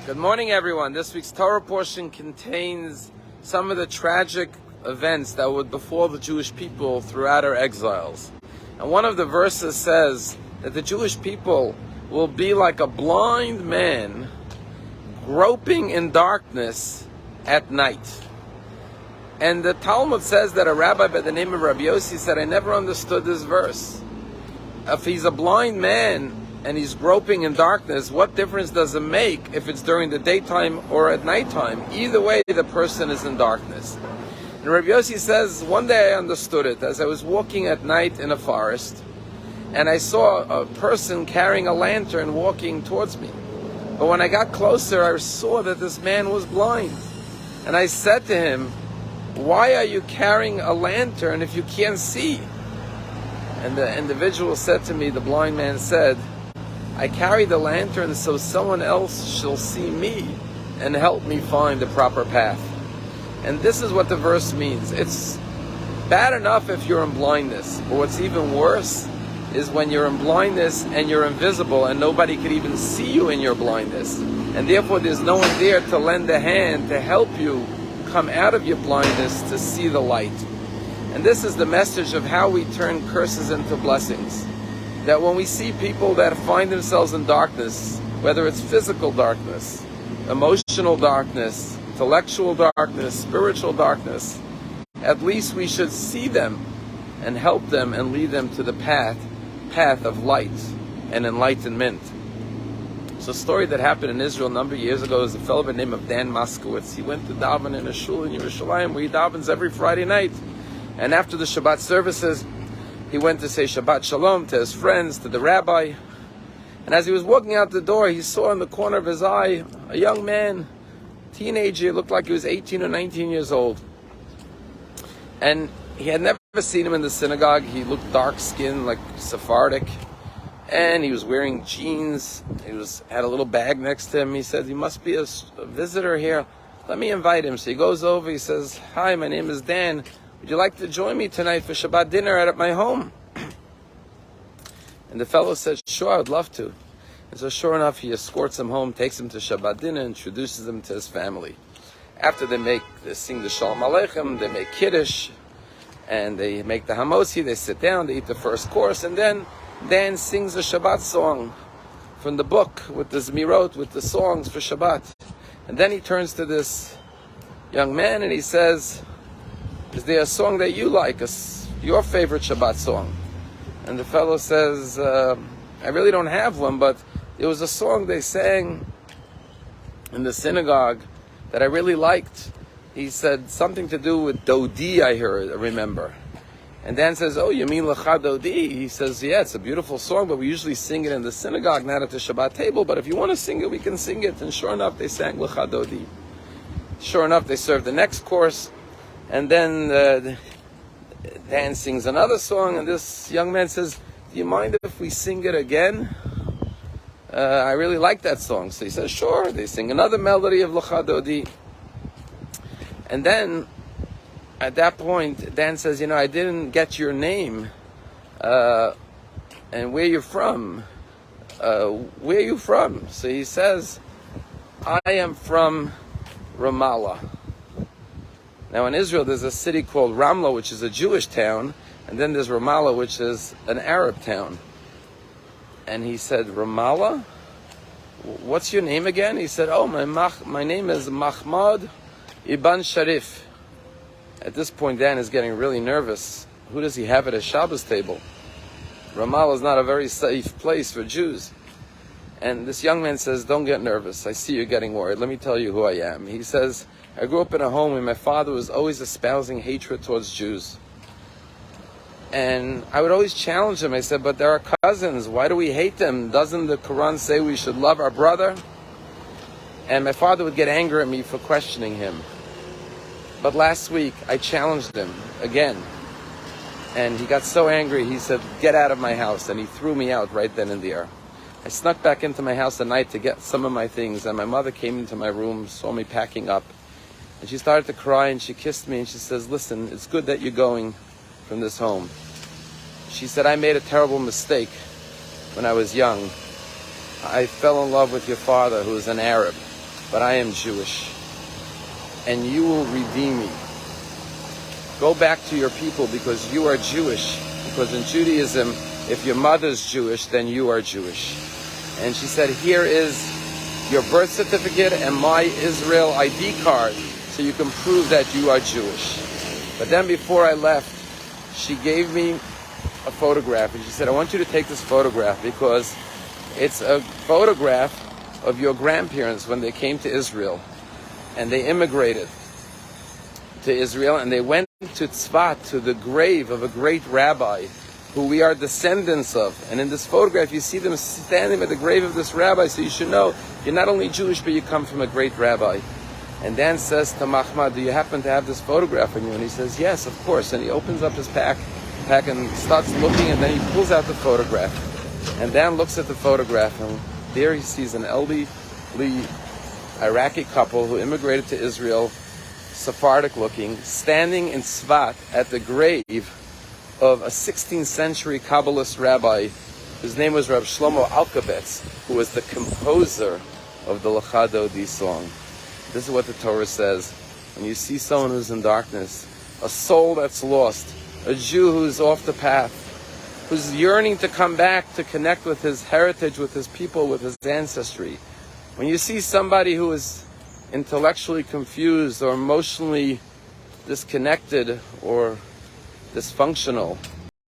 Good morning, everyone. This week's Torah portion contains some of the tragic events that would befall the Jewish people throughout our exiles. And one of the verses says that the Jewish people will be like a blind man groping in darkness at night. And the Talmud says that a rabbi by the name of Rabbi said, I never understood this verse. If he's a blind man and he's groping in darkness, what difference does it make if it's during the daytime or at nighttime? Either way, the person is in darkness. And Rabbi Yossi says, one day I understood it as I was walking at night in a forest, and I saw a person carrying a lantern walking towards me. But when I got closer, I saw that this man was blind. And I said to him, why are you carrying a lantern if you can't see? And the individual said to me, the blind man said, I carry the lantern so someone else shall see me and help me find the proper path. And this is what the verse means. It's bad enough if you're in blindness, but what's even worse is when you're in blindness and you're invisible and nobody could even see you in your blindness. And therefore there's no one there to lend a hand to help you come out of your blindness to see the light. And this is the message of how we turn curses into blessings. That when we see people that find themselves in darkness, whether it's physical darkness, emotional darkness, intellectual darkness, spiritual darkness, at least we should see them and help them and lead them to the path of light and enlightenment. So a story that happened in Israel a number of years ago is a fellow by the name of Dan Moskowitz. He went to daven in a shul in Yerushalayim where he davens every Friday night. And after the Shabbat services, he went to say Shabbat Shalom to his friends, to the rabbi. And as he was walking out the door, he saw in the corner of his eye a young man, teenager, looked like he was 18 or 19 years old. And he had never seen him in the synagogue. He looked dark-skinned, like Sephardic. And he was wearing jeans. He had a little bag next to him. He said, he must be a visitor here. Let me invite him. So he goes over, he says, hi, my name is Dan. Would you like to join me tonight for Shabbat dinner at my home? And the fellow said, sure, I'd love to. And so sure enough, he escorts him home, takes him to Shabbat dinner, introduces him to his family. After they sing the Shalom Aleichem, they make Kiddush, and they make the Hamosi, they sit down, they eat the first course, and then Dan sings a Shabbat song from the book with the Zmirot, with the songs for Shabbat. And then he turns to this young man and he says, is there a song that you like, your favorite Shabbat song? And the fellow says, I really don't have one, but it was a song they sang in the synagogue that I really liked. He said something to do with Dodi, I remember. And Dan says, oh, you mean Lecha Dodi? He says, yeah, it's a beautiful song, but we usually sing it in the synagogue, not at the Shabbat table, but if you want to sing it, we can sing it. And sure enough, they sang Lecha Dodi. Sure enough, they served the next course. And then Dan sings another song, and this young man says, do you mind if we sing it again? I really like that song. So he says, sure. They sing another melody of Lecha Dodi. And then, at that point, Dan says, I didn't get your name, and where you're from. Where are you from? So he says, I am from Ramallah. Now in Israel, there's a city called Ramla, which is a Jewish town, and then there's Ramallah, which is an Arab town. And he said, Ramallah? What's your name again? He said, oh, my name is Mahmoud Ibn Sharif. At this point, Dan is getting really nervous. Who does he have at his Shabbos table? Ramallah is not a very safe place for Jews. And this young man says, don't get nervous. I see you're getting worried. Let me tell you who I am. He says, I grew up in a home where my father was always espousing hatred towards Jews. And I would always challenge him. I said, but they're our cousins. Why do we hate them? Doesn't the Quran say we should love our brother? And my father would get angry at me for questioning him. But last week, I challenged him again. And he got so angry, he said, get out of my house. And he threw me out right then and there. I snuck back into my house at night to get some of my things. And my mother came into my room, saw me packing up. And she started to cry and she kissed me and she says, listen, it's good that you're going from this home. She said, I made a terrible mistake when I was young. I fell in love with your father, who is an Arab. but I am Jewish, and you will redeem me. Go back to your people because you are Jewish. Because in Judaism, if your mother's Jewish, then you are Jewish. And she said, here is your birth certificate and my Israel ID card, so you can prove that you are Jewish. But then before I left, she gave me a photograph, and she said, I want you to take this photograph because it's a photograph of your grandparents when they came to Israel, and they immigrated to Israel, and they went to Tzfat, to the grave of a great rabbi who we are descendants of. And in this photograph, you see them standing at the grave of this rabbi, so you should know you're not only Jewish, but you come from a great rabbi. And Dan says to Mahmoud, do you happen to have this photograph on you? And he says, yes, of course. And he opens up his pack and starts looking, and then he pulls out the photograph. And Dan looks at the photograph, and there he sees an elderly Iraqi couple who immigrated to Israel, Sephardic looking, standing in Tzfat at the grave of a 16th century Kabbalist rabbi. His name was Rabbi Shlomo Alkabetz, who was the composer of the Lecha Dodi song. This is what the Torah says. When you see someone who's in darkness, a soul that's lost, a Jew who's off the path, who's yearning to come back to connect with his heritage, with his people, with his ancestry. When you see somebody who is intellectually confused or emotionally disconnected or dysfunctional,